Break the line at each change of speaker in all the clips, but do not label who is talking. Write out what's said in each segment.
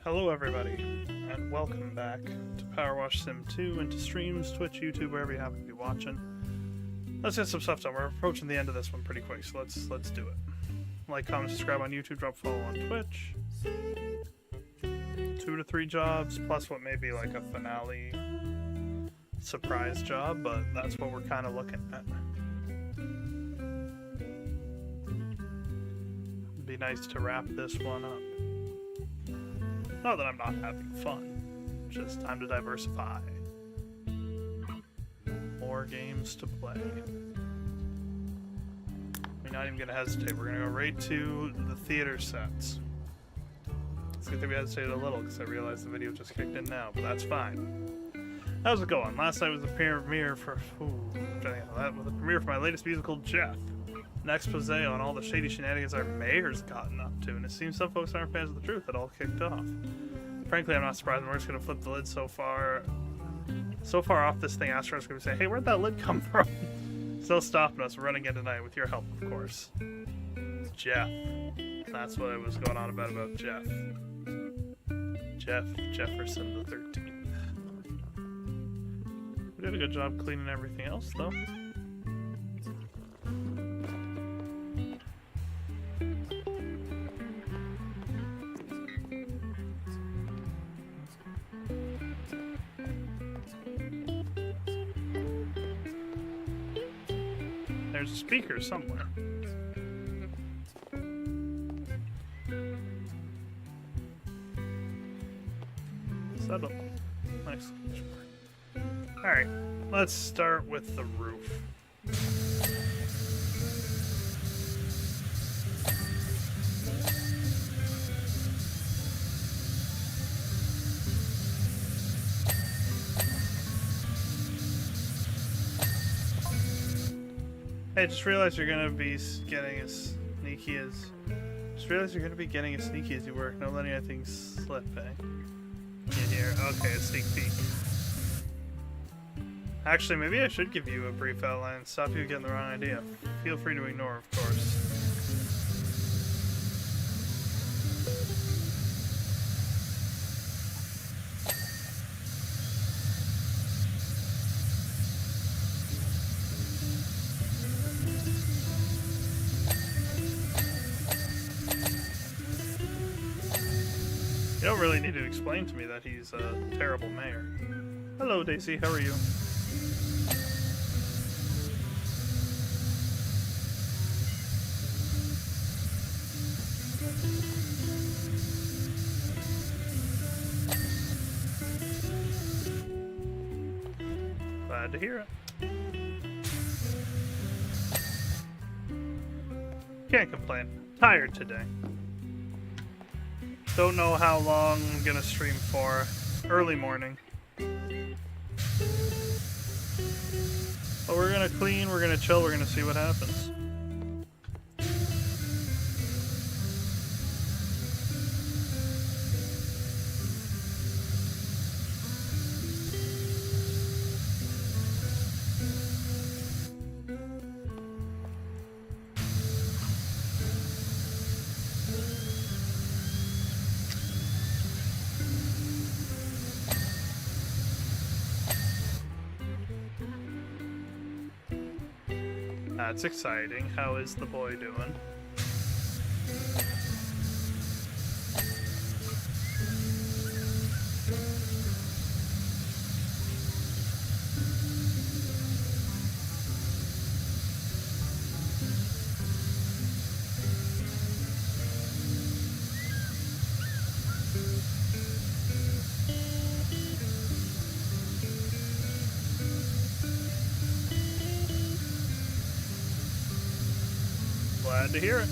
Hello everybody, and welcome back to PowerWash Sim 2 and to streams, Twitch, YouTube, wherever you happen to be watching. Let's get some stuff done. We're approaching the end of this one pretty quick, so let's do it. Like, comment, subscribe on YouTube, drop a follow on Twitch. 2 to 3 jobs, plus what may be like a finale surprise job, but that's what we're kind of looking at. It'd be nice to wrap this one up. Not that I'm not having fun, just time to diversify. More games to play. We're not even going to hesitate, we're going to go right to the theater sets. It's a good thing we hesitated a little because I realized the video just kicked in now, but that's fine. How's it going? Last night was the premiere for the premiere for my latest musical, Jeff. An expose on all the shady shenanigans our mayor's gotten up to, and it seems some folks aren't fans of the truth that all kicked off. Frankly, I'm not surprised. We're just going to flip the lid so far off this thing. Astronaut's going to say, hey, where'd that lid come from? Still stopping us. We're running in tonight with your help, of course. It's Jeff. That's what it was going on about Jeff. Jeff Jefferson the 13th. We did a good job cleaning everything else, though. There's a speaker somewhere. Settle. Nice. Alright, let's start with the roof. Hey, just realized you're gonna be getting as sneaky as... you work. No letting anything slip, eh? In here. Okay, a sneak peek. Actually, maybe I should give you a brief outline and stop you getting the wrong idea. Feel free to ignore, of course. You don't really need to explain to me that he's a terrible mayor. Hello, Daisy. How are you? Glad to hear it. Can't complain. Tired today. Don't know how long I'm gonna stream for. Early morning. But we're gonna clean, we're gonna chill, we're gonna see what happens. That's exciting. How is the boy doing? Glad to hear it.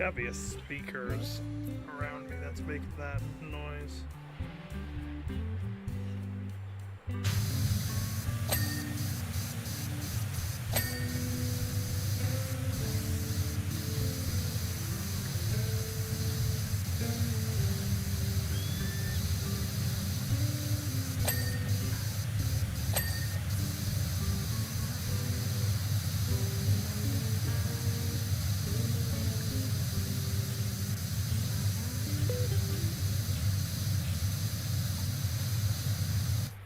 Gotta be a speakers around me that's making that noise.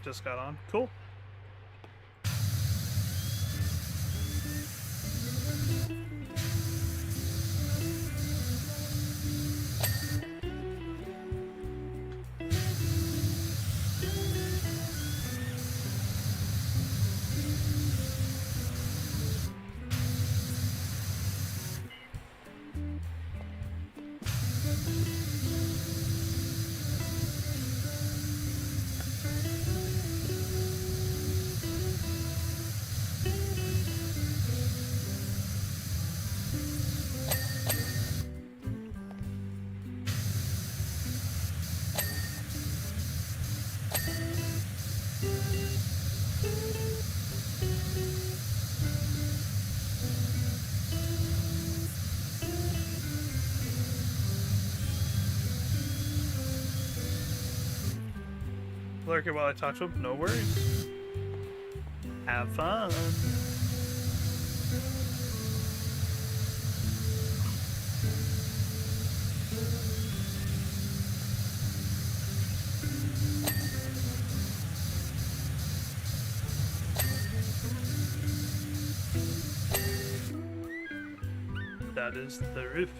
Just got on. Cool. Lurking while I talk to him, no worries. Have fun. That is the roof.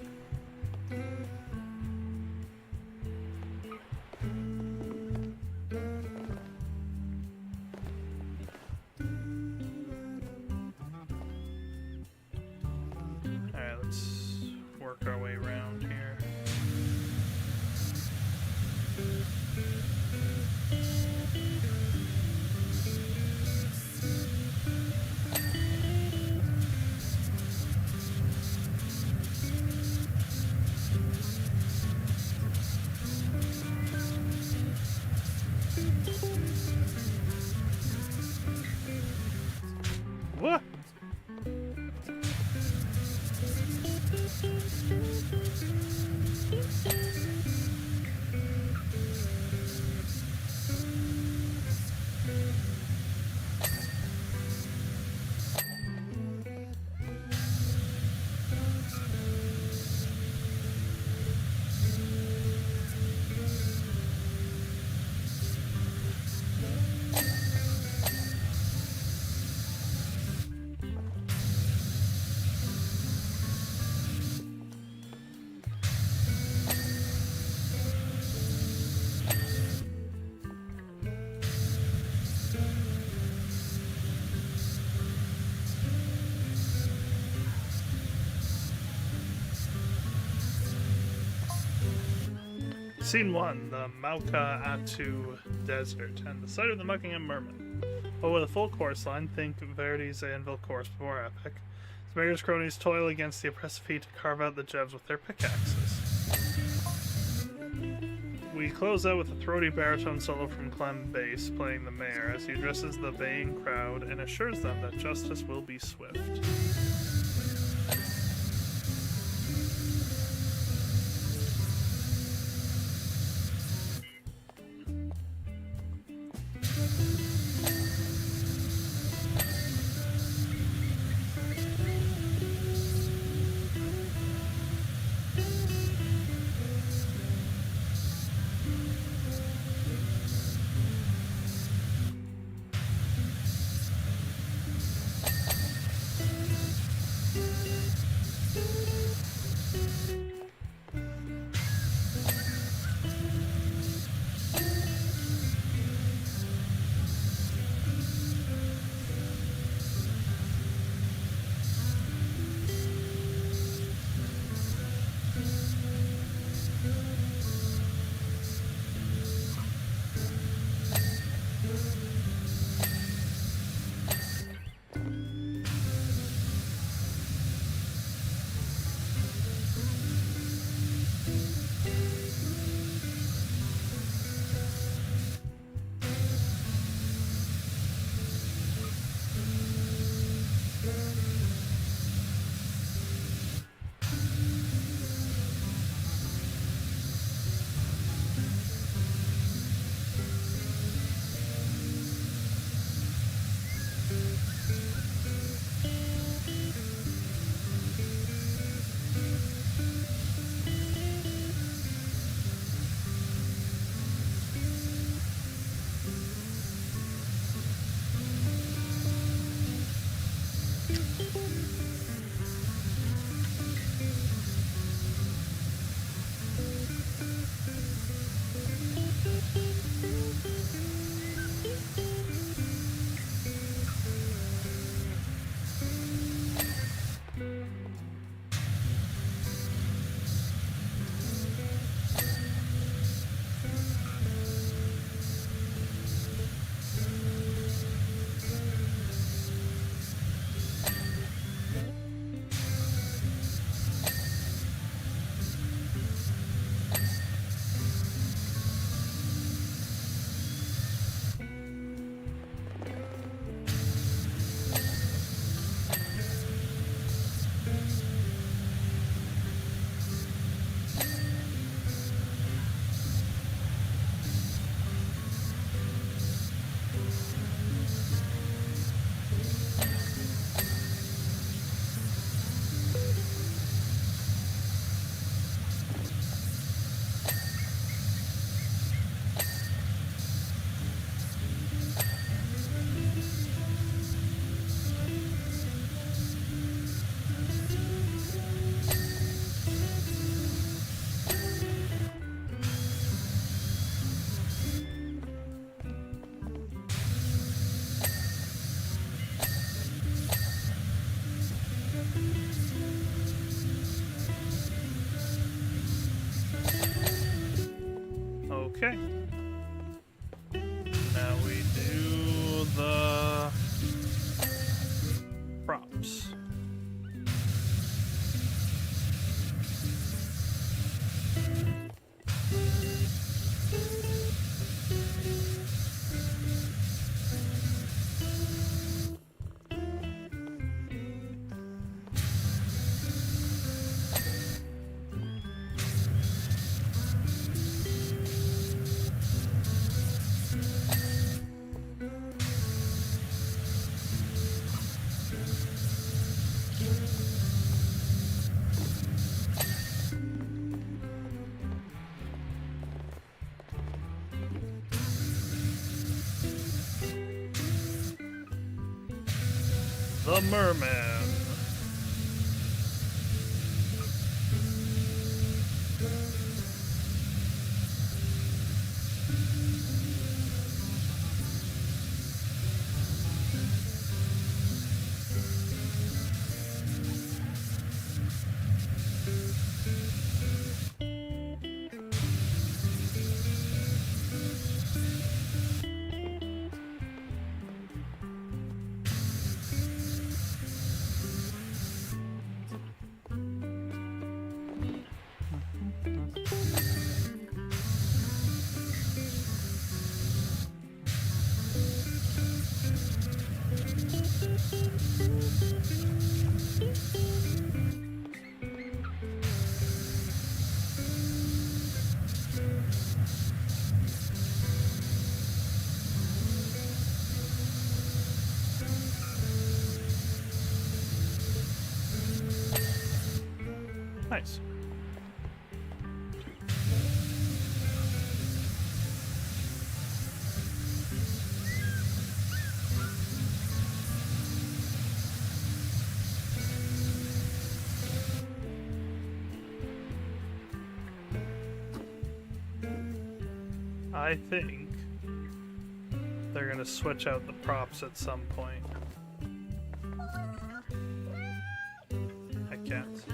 Our way around here. What? Scene 1, the Mauka Atu Desert, and the site of the Buckingham Merman. But with a full course line, think Verdi's Anvil course before Epic. Smear's cronies toil against the oppressive heat to carve out the gems with their pickaxes. We close out with a throaty baritone solo from Clem Bass playing the mayor as he addresses the baying crowd and assures them that justice will be swift. Okay. Now we do the props. The merman. Nice. I think they're gonna switch out the props at some point. I can't.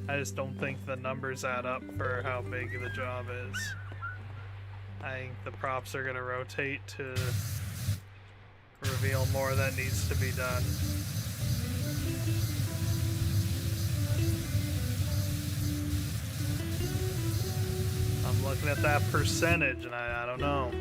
I just don't think the numbers add up for how big the job is. I think the props are gonna rotate to reveal more that needs to be done. I'm looking at that percentage and I don't know.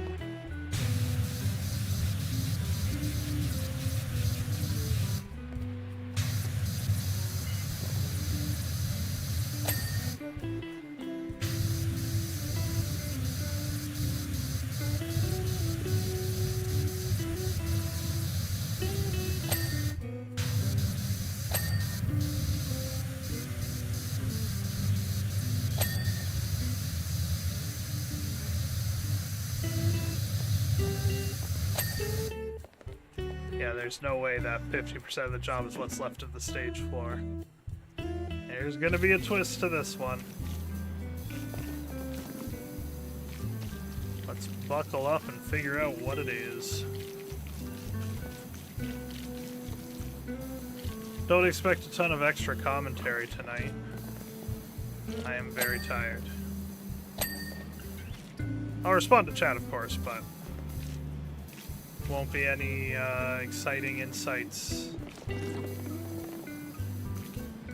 Yeah, there's no way that 50% of the job is what's left of the stage floor. There's gonna be a twist to this one. Let's buckle up and figure out what it is. Don't expect a ton of extra commentary tonight. I am very tired. I'll respond to chat, of course, but won't be any exciting insights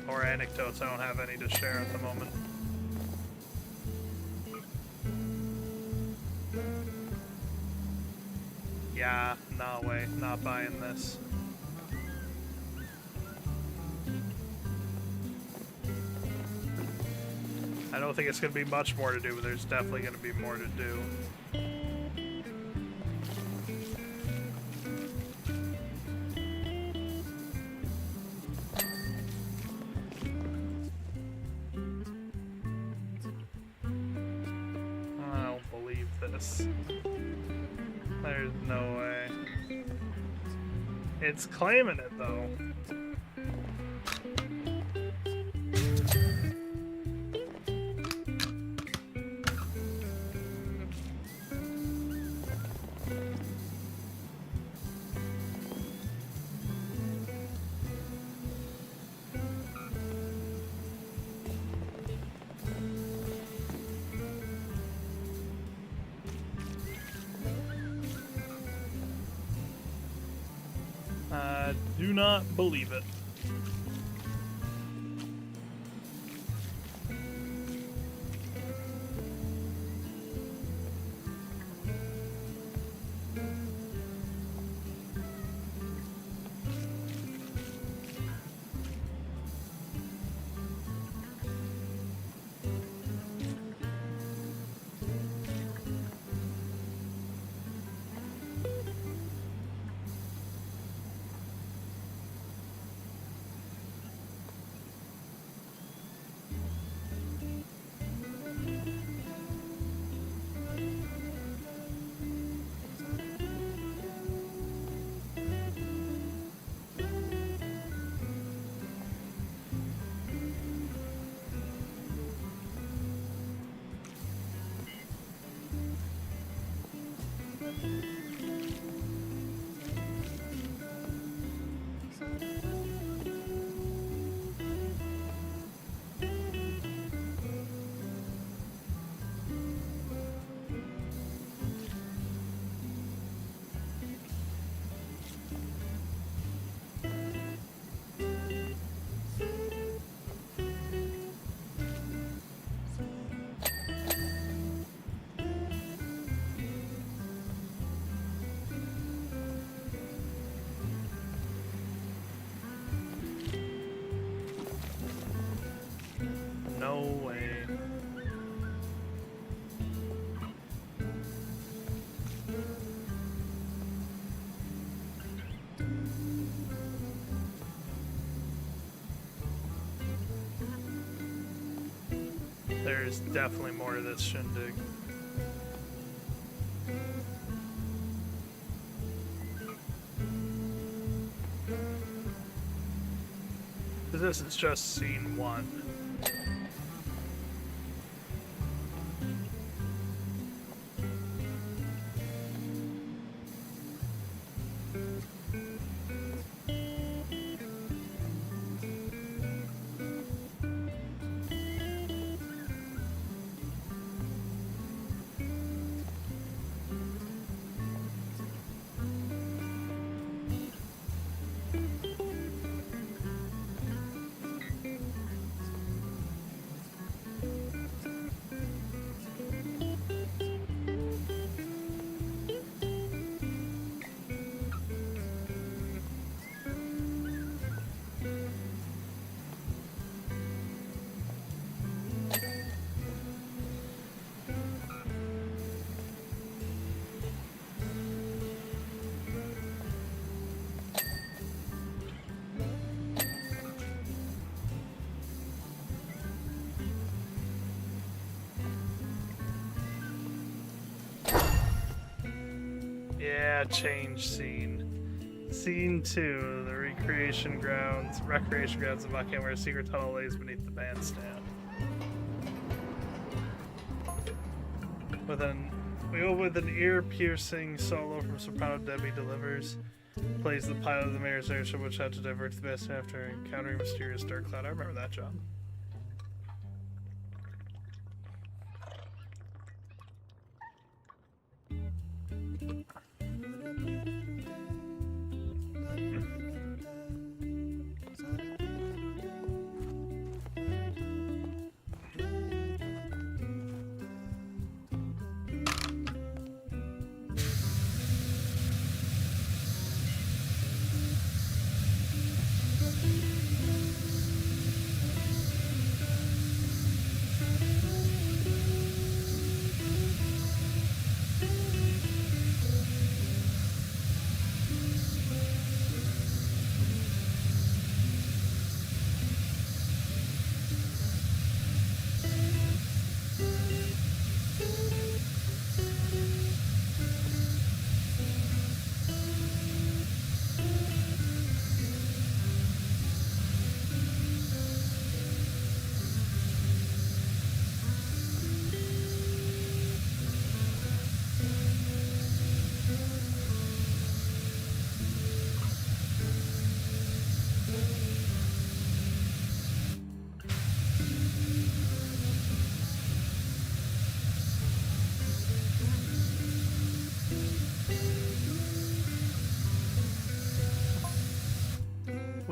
or anecdotes. I don't have any to share at the moment. Yeah, no way, not buying this. I don't think it's going to be much more to do, but there's definitely going to be more to do. I don't believe this. There's no way. It's claiming it, though. I do not believe it. No way. There's definitely more to this shindig. This is just scene one. Yeah, change scene. Scene 2, the recreation grounds of Buckingham, where a secret tunnel lays beneath the bandstand. We open with an ear-piercing solo from soprano Debbie Delivers. Plays the pilot of the mayor's airship, which had to divert to the bandstand after encountering a mysterious dark cloud. I remember that job.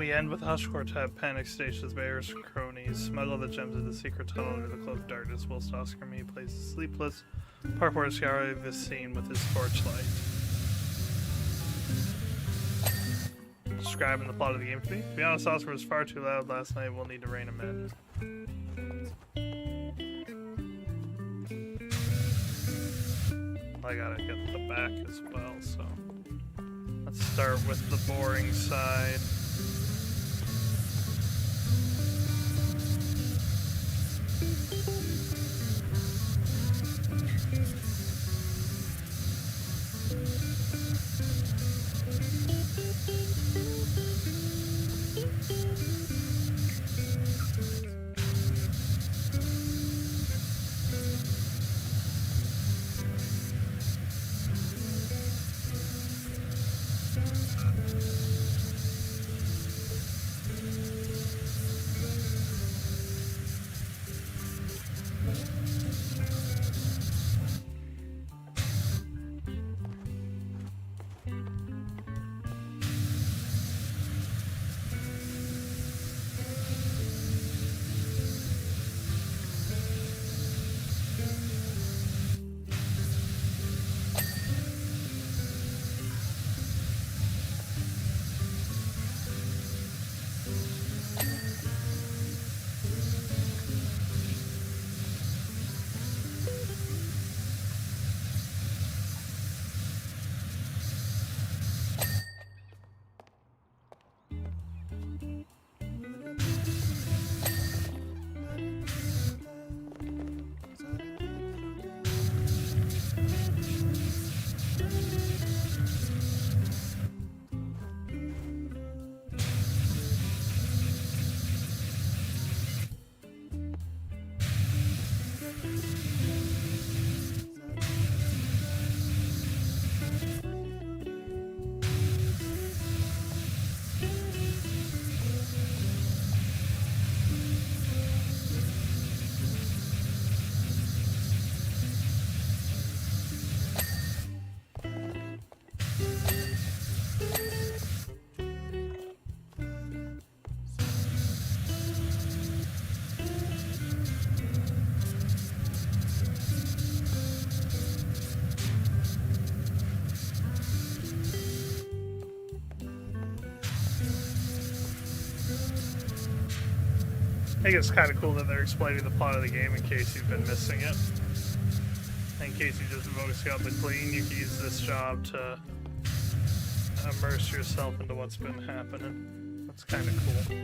We end with Hush Quartet, Panic Stations, Bears, Cronies, smuggle the gems into the secret tunnel under the cloak of darkness, whilst Oscar Me plays the sleepless parkour scour this scene with his torchlight. Describing the plot of the game to me. To be honest, Oscar was far too loud last night. We'll need to rein him in. I gotta get the back as well, so let's start with the boring side. I think it's kind of cool that they're explaining the plot of the game in case you've been missing it. In case you just focusing on the clean, you can use this job to immerse yourself into what's been happening. That's kind of cool.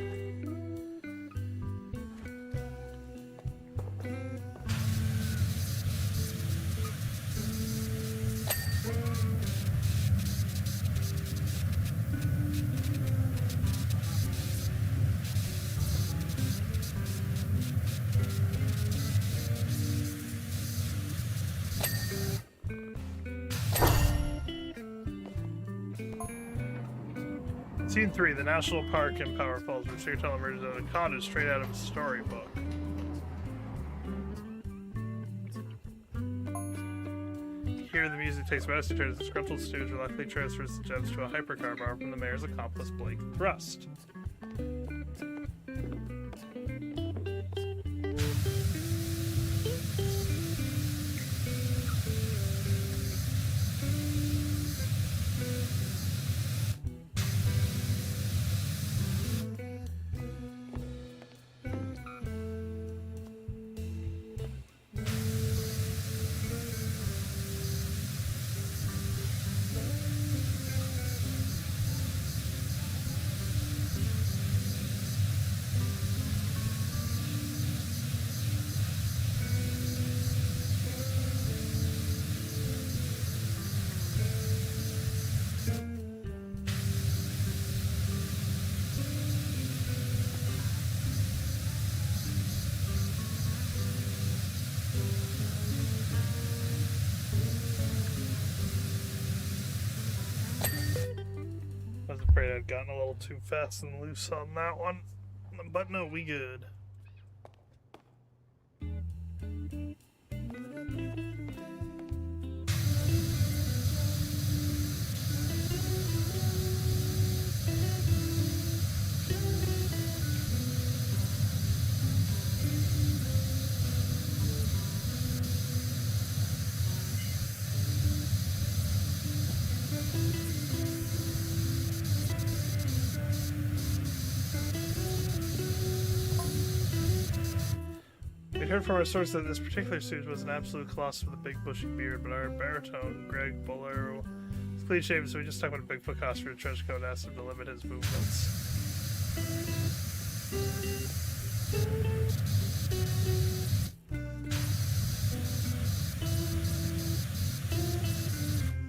Scene 3, the National Park in Power Falls, where Sir Tunnel emerges out of a cottage straight out of a storybook. Here, the music takes master turns as disgruntled Stooge reluctantly transfers the gems to a hypercar bar from the mayor's accomplice, Blake Thrust. I was afraid I'd gotten a little too fast and loose on that one, but no, we good. We'd heard from our source that this particular suit was an absolute colossus with a big bushy beard, but our baritone, Greg Bolero, is cliche, so we just talked about a Bigfoot costume with a trench coat and asked him to limit his movements.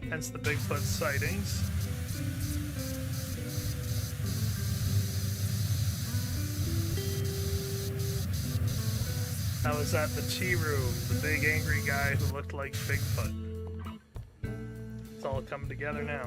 Hence the Bigfoot sightings. I was at the tea room, the big angry guy who looked like Bigfoot. It's all coming together now.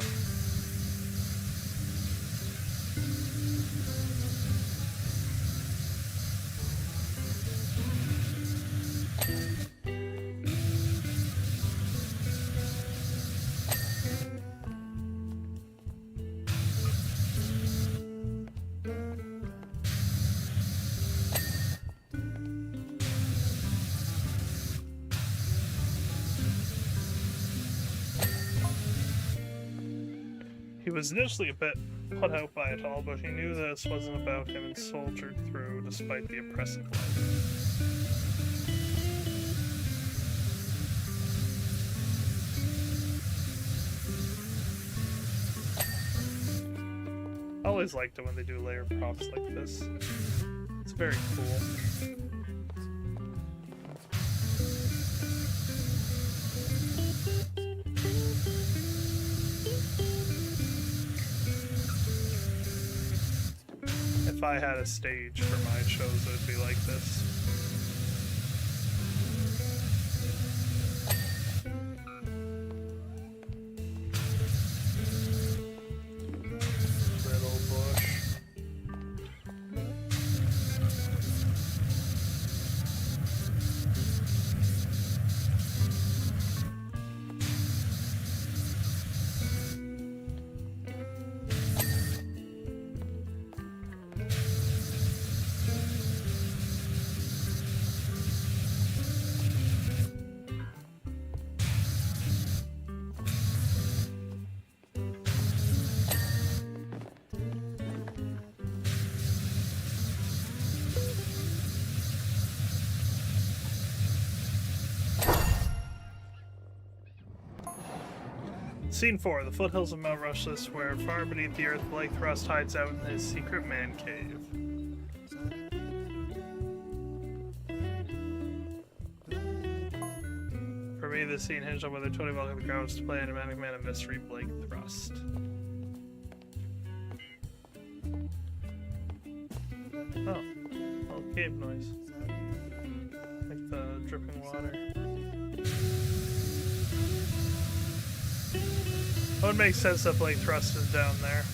He was initially a bit put out by it all, but he knew this wasn't about him and soldiered through despite the oppressive life. I always liked it when they do layer props like this. It's very cool. If I had a stage for my shows, it would be like this. Little bush. Scene 4, the foothills of Mount Rushless, where far beneath the earth, Blake Thrust hides out in his secret man cave. For me, this scene hinged on whether Tony welcomed the crowds to play Enigmatic Man of Mystery, Blake Thrust. Oh, little cave noise. Like the dripping water. It would make sense that Blake Thrust is down there.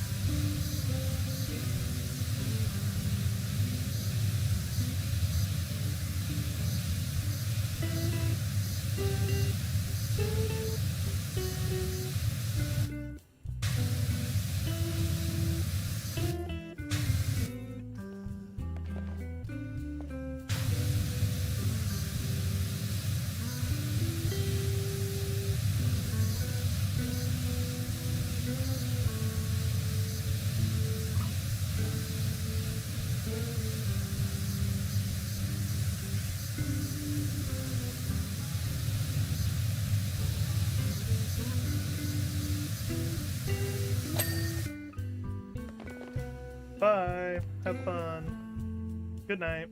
Bye. Have fun. Good night.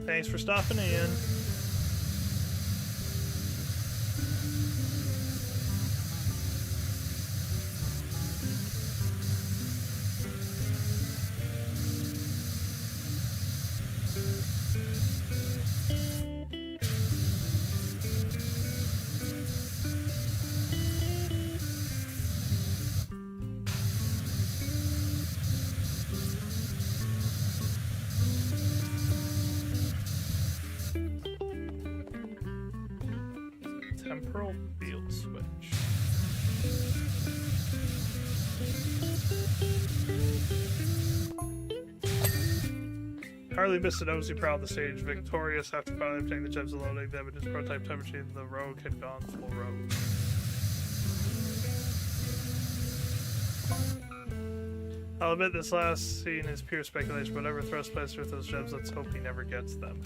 Thanks for stopping in. Temporal field switch. Harley missed a nosy proud of the stage, victorious after finally obtaining the gems and loading them in his prototype time machine. The rogue had gone full rogue. I'll admit this last scene is pure speculation, but whatever Thrust plays with those gems, let's hope he never gets them.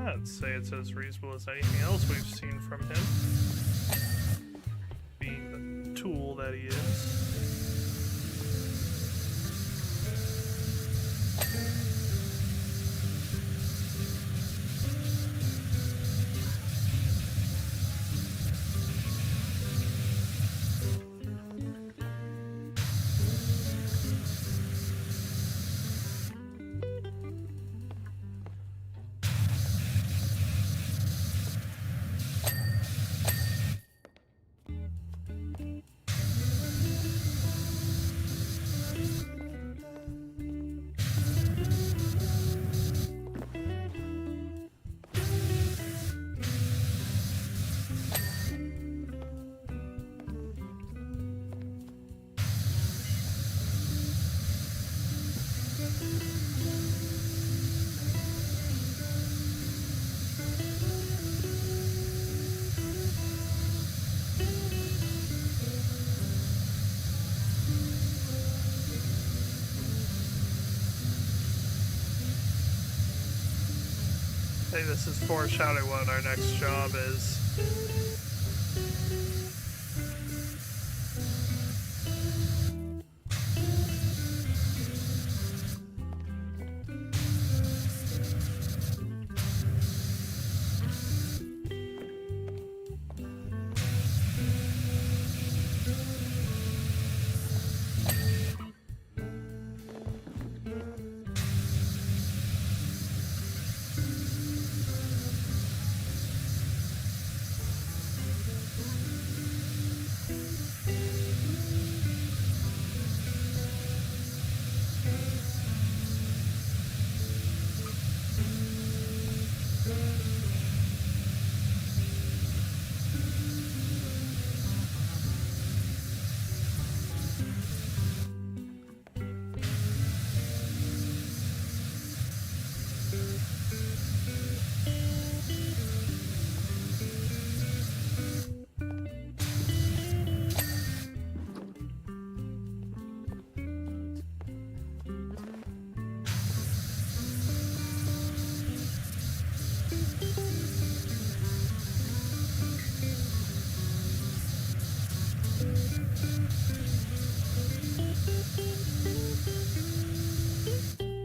I'd say it's as reasonable as anything else we've seen from him. Being the tool that he is. I think this is foreshadowing what our next job is.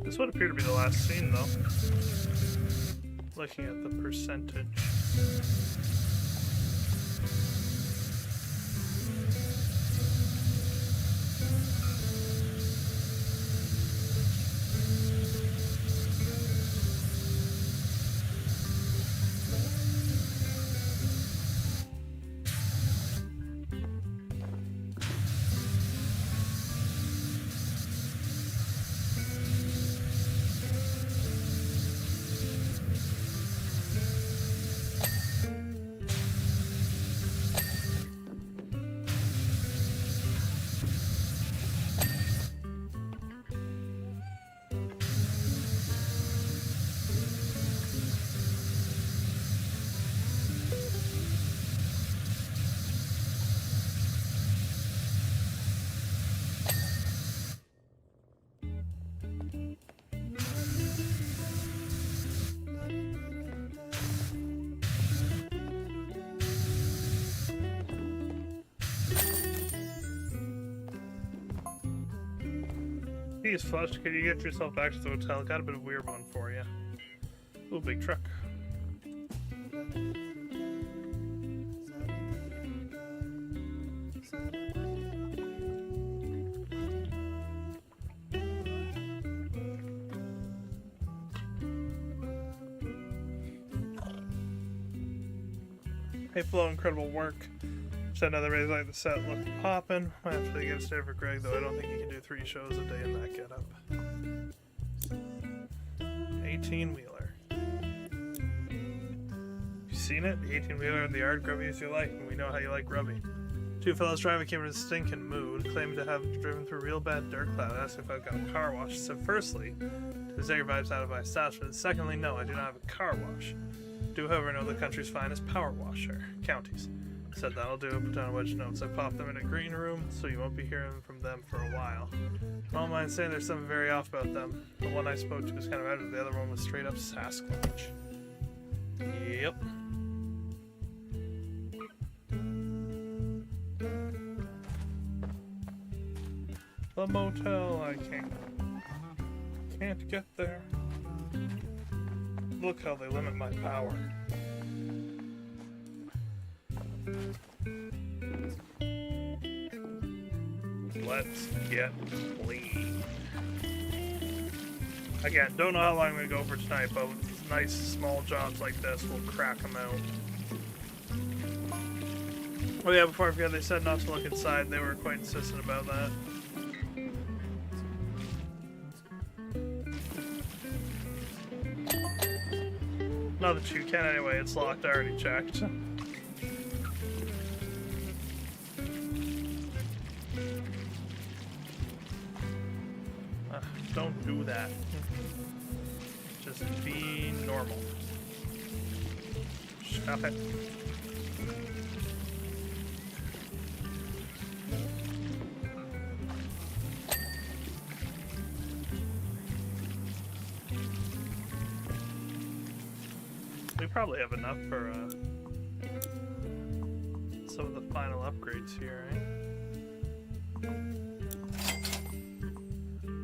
This would appear to be the last scene, though. Looking at the percentage. He's flushed. Can you get yourself back to the hotel? Got a bit of a weird one for you. Ooh, big truck. Hey Flo, incredible work. Said another raise like the set looked poppin'. Might have to get a stay for Greg, though I don't think he can do 3 shows a day in that getup. 18-wheeler. You seen it? The 18-wheeler in the yard, grubby as you like, and we know how you like grubby. 2 fellows driving came in a stinking mood, claiming to have driven through a real bad dirt cloud, asked if I've got a car wash. So firstly, to take your vibes out of my establishment. Secondly, no, I do not have a car wash. Do, however, know the country's finest power washer. Counties. Said that'll do, put down a wedge notes. I popped them in a green room, so you won't be hearing from them for a while. I don't mind saying there's something very off about them. The one I spoke to was kind of out of the other one was straight up Sasquatch. Yep. The motel, I can't get there. Look how they limit my power. Let's get clean. Again, don't know how long I'm going to go for tonight, but nice small jobs like this will crack them out. Oh yeah, before I forget, they said not to look inside. They were quite insistent about that. Not that you can anyway, it's locked, I already checked. Don't do that. Just be normal. Stop it. We probably have enough for some of the final upgrades here,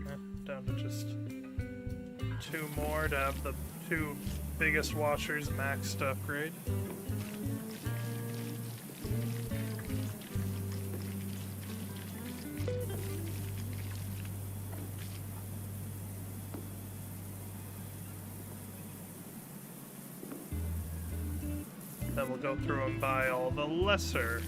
right? Down to just 2 more to have the 2 biggest washers maxed to upgrade. Then we'll go through and buy all the lesser.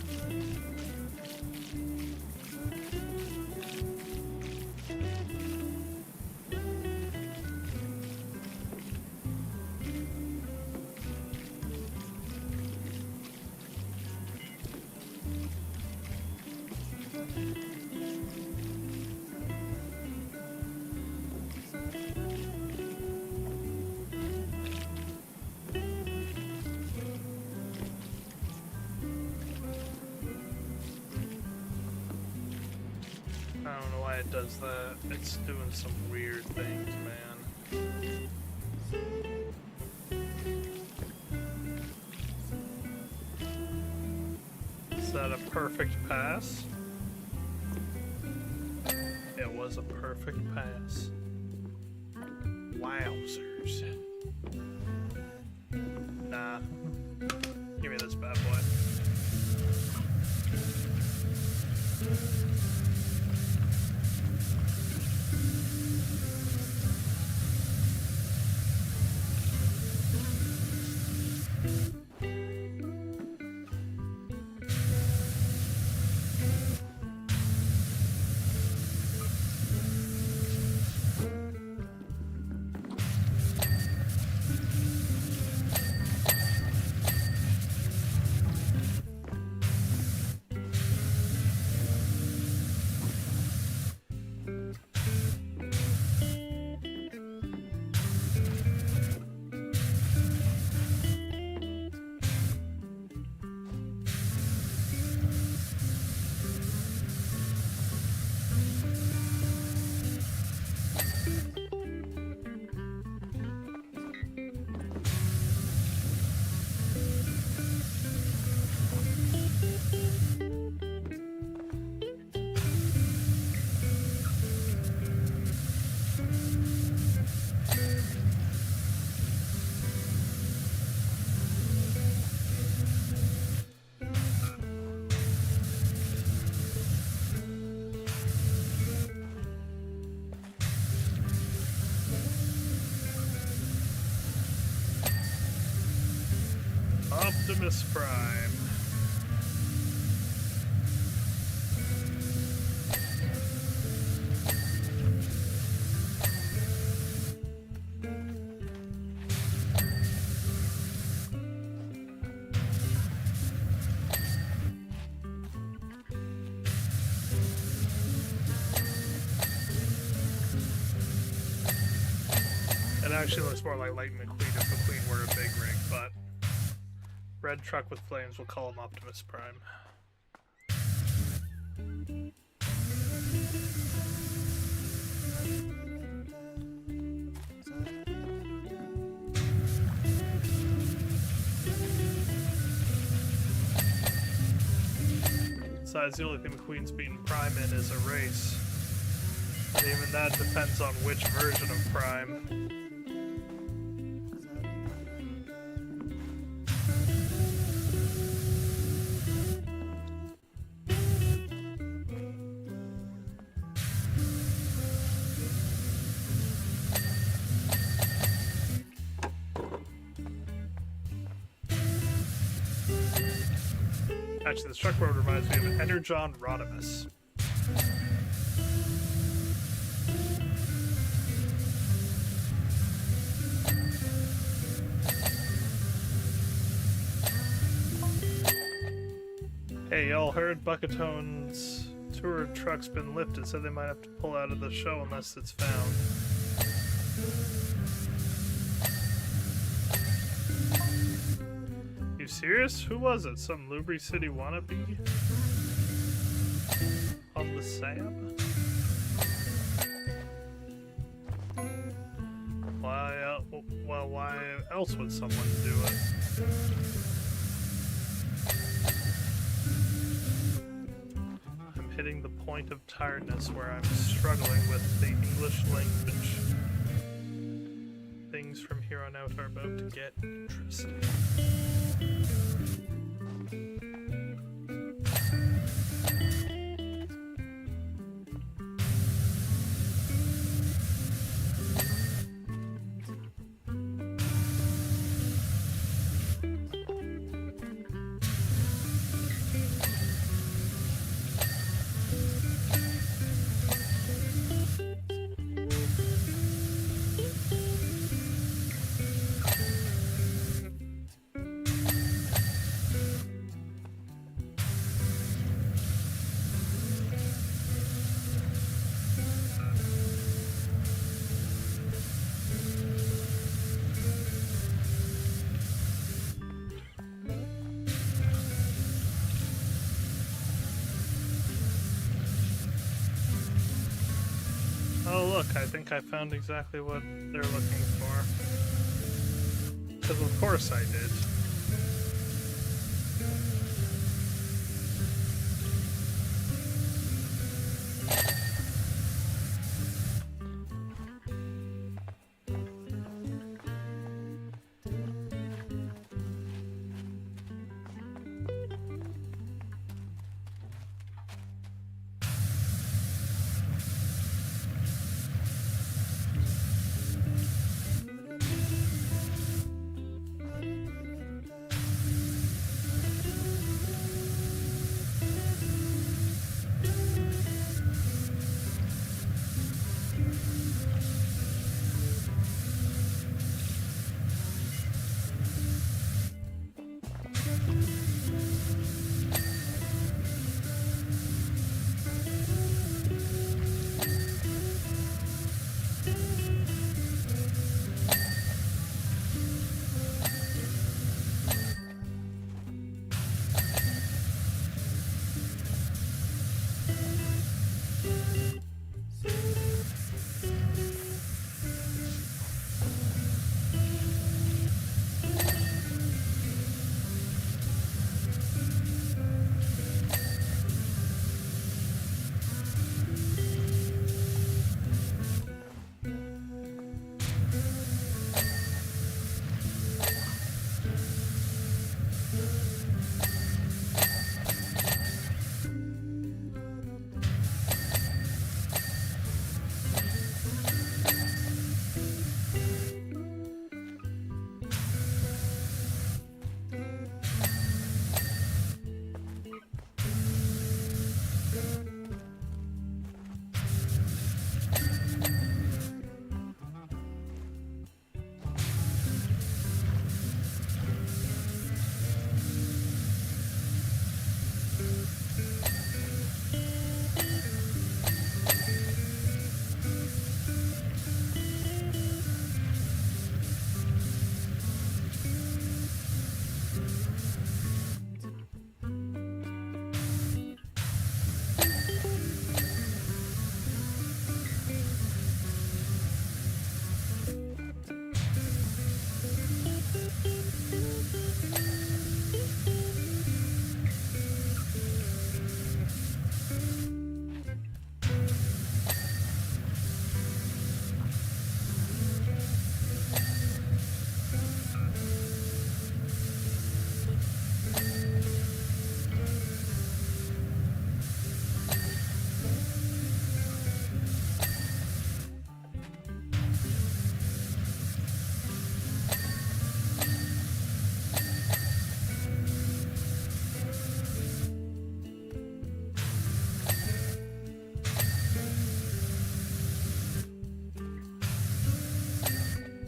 I don't know why it does that. It's doing some weird things, man. Is that a perfect pass? It was a perfect pass. Wowzers. Nah. Give me this bad boy. Optimus Prime. It actually looks more like Lightning McQueen if McQueen were a big rig, but red truck with flames, we'll call him Optimus Prime. Besides, the only thing the Queen's beaten Prime in is a race. And even that depends on which version of Prime. Actually, this truck road reminds me of an Energon Rodimus. Hey, y'all heard Buckatone's tour truck's been lifted, so they might have to pull out of the show unless it's found. You serious? Who was it? Some Lubri City wannabe? On the Sam? Why, well, why else would someone do it? I'm hitting the point of tiredness where I'm struggling with the English language. Things from here on out are about to get interesting. Oh look, I think I found exactly what they're looking for. Because of course I did.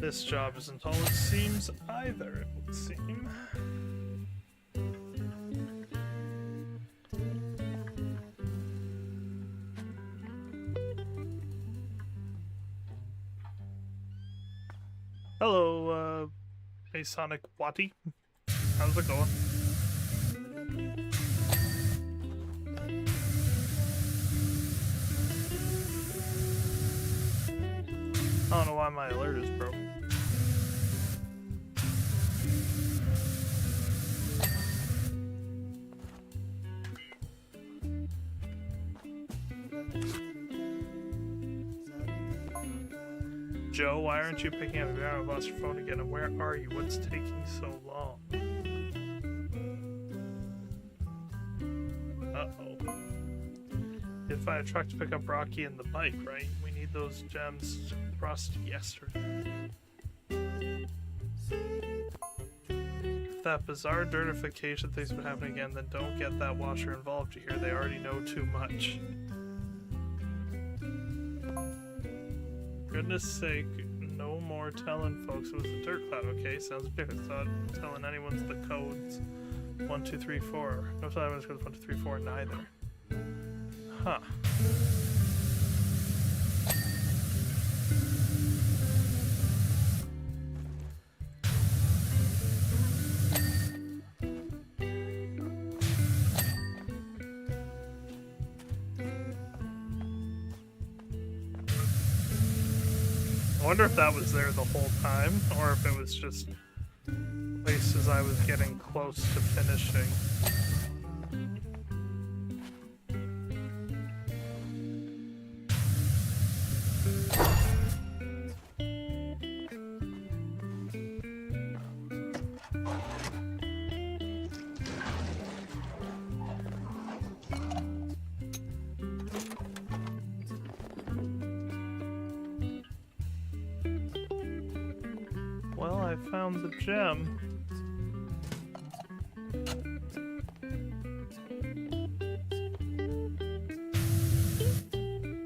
This job isn't all it seems either, it would seem. Hello, Masonic Watty. How's it going? I don't know why my alert is broken. Joe, why aren't you picking up? I've lost your phone again. And where are you? What's taking so long? Uh-oh. Did find a truck to pick up Rocky and the bike, right? We need those gems rust yesterday. If that bizarre dirtification thing's been happening again, then don't get that washer involved. You hear they already know too much. Goodness sake, no more telling folks it was a dirt cloud. Okay, sounds good. It's not telling anyone's the codes 1, 2, 3, 4. No telling anyone's codes 1, 2, 3, 4 neither. Huh. I wonder if that was there the whole time, or if it was just places I was getting close to finishing. Well, I found the gem.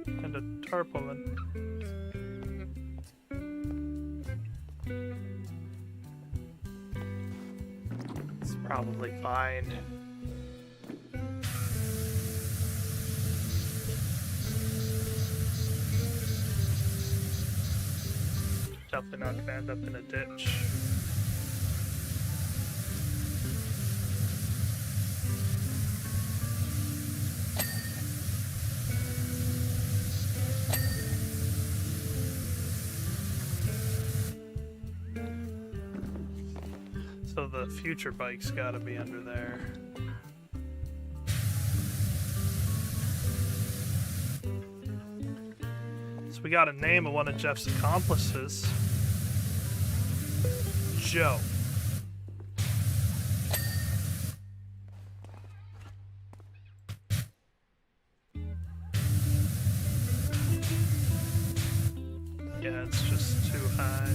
And a tarpaulin. It's probably fine. Definitely not gonna end up in a ditch. So the future bike's gotta be under there. So we got a name of one of Jeff's accomplices. Joe. Yeah, it's just too high.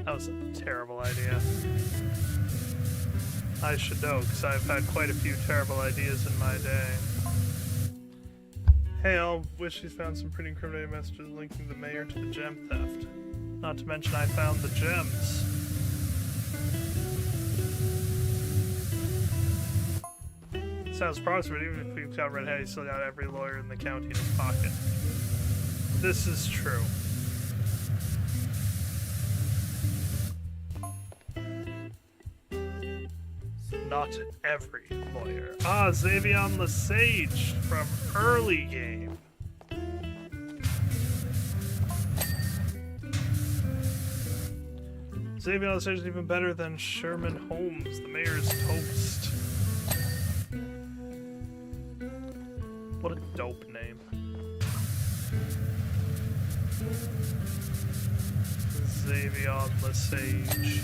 That was a terrible idea. I should know, because I've had quite a few terrible ideas in my day. Hey, I'll wish he's found some pretty incriminating messages linking the mayor to the gem theft. Not to mention I found the gems. Sounds promising, but even if we've got Redhead, he's still got every lawyer in the county in his pocket. This is true. Not every lawyer. Ah, Xavion the Sage from early game. Xavion the Sage is even better than Sherman Holmes, the mayor's toast. What a dope name. Xavion the Sage.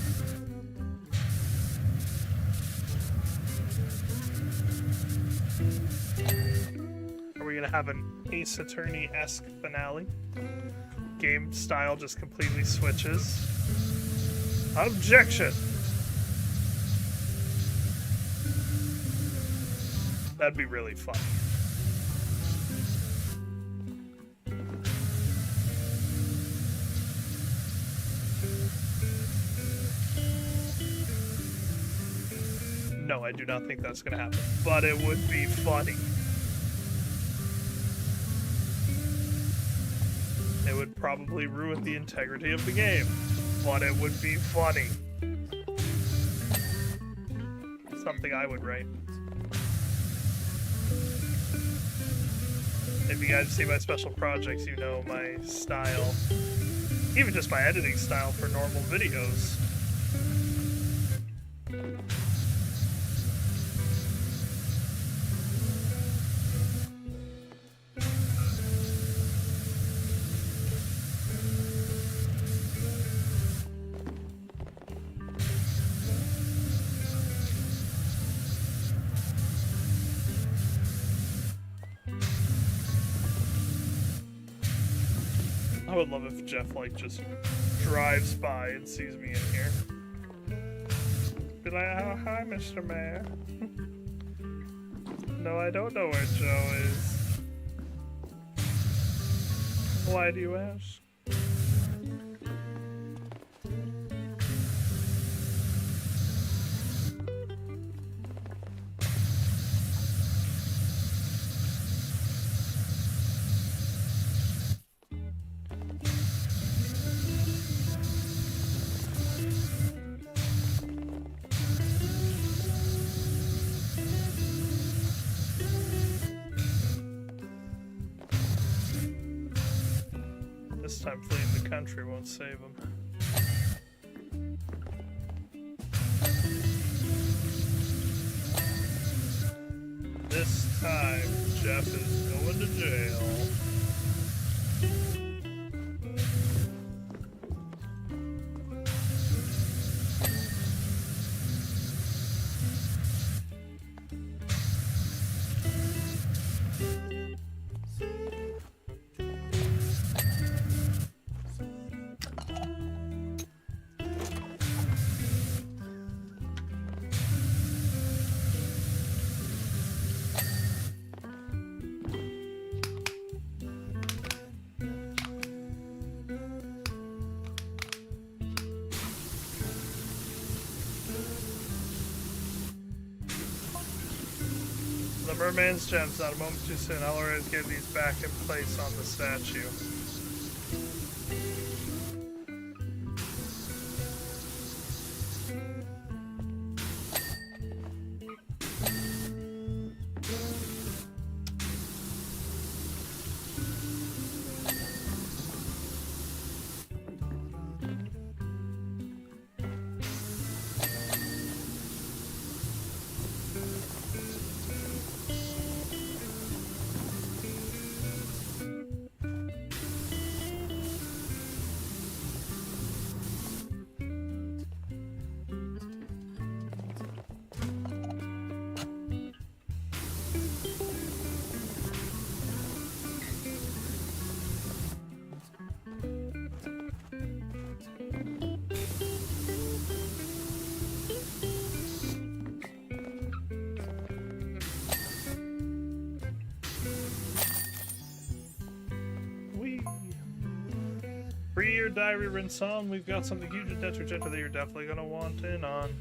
Are we gonna have an Ace Attorney-esque finale? Game style just completely switches. Objection! That'd be really fun. No, I do not think that's gonna happen. But it would be funny. It would probably ruin the integrity of the game. But it would be funny. Something I would write. If you guys see my special projects, you know my style. Even just my editing style for normal videos. I would love if Jeff, like, just drives by and sees me in here. Be like, oh, hi, Mr. Mayor. No, I don't know where Joe is. Why do you ask? This time fleeing the country won't save him. This time, Jeff is going to jail. The merman's gems, not a moment too soon. I'll always get these back in place on the statue. Free your diary rinse on. We've got something huge and detrimental that you're definitely gonna want in on.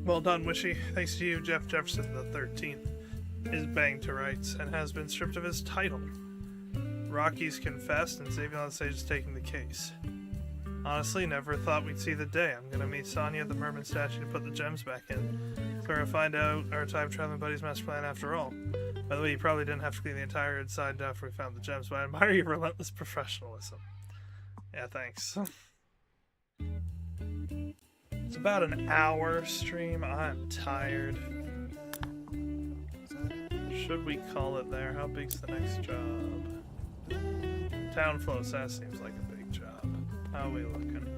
Well done, Wishy. Thanks to you, Jeff Jefferson the 13th is banged to rights and has been stripped of his title. Rocky's confessed and Xavier on stage is taking the case. Honestly, never thought we'd see the day. I'm gonna meet Sonya at the Merman statue to put the gems back in. So we're gonna find out our time-traveling buddy's master plan after all. By the way, you probably didn't have to clean the entire inside after we found the gems, but I admire your relentless professionalism. Yeah, thanks. It's about an hour stream. I'm tired. Should we call it there? How big's the next job? Town floats, that seems like a big job. How are we looking?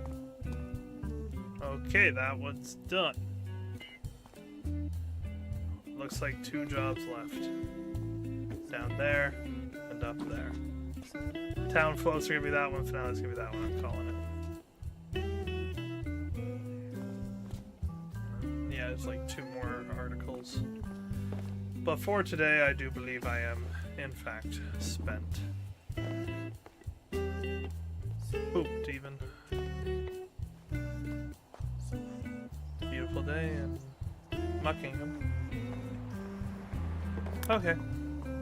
Okay, that one's done. Looks like 2 jobs left. Down there and up there. Town floats are gonna be that one. Finale's gonna be that one. I'm calling it. there's like 2 more articles. But for today, I do believe I am, in fact, spent. Pooped, even. Beautiful day in Muckingham. Okay,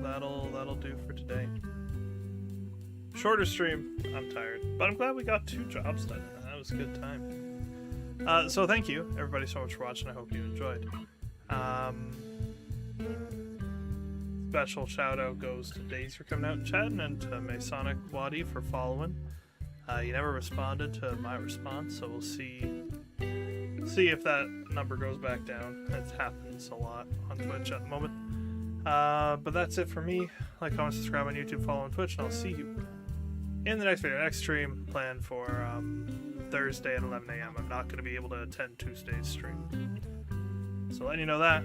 that'll do for today. Shorter stream. I'm tired, but I'm glad we got 2 jobs done. That was a good time. So thank you, everybody, so much for watching. I hope you enjoyed. Special shout out goes to Daisy for coming out and chatting, and to Masonic Wadi for following. You never responded to my response, so we'll see if that number goes back down. It happens a lot on Twitch at the moment. But that's it for me. Like, comment, subscribe on YouTube, follow on Twitch, and I'll see you in the next video. Next stream planned for Thursday at 11 a.m. I'm not going to be able to attend Tuesday's stream. So letting you know that.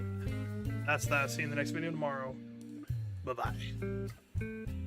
That's that. See you in the next video tomorrow. Bye-bye.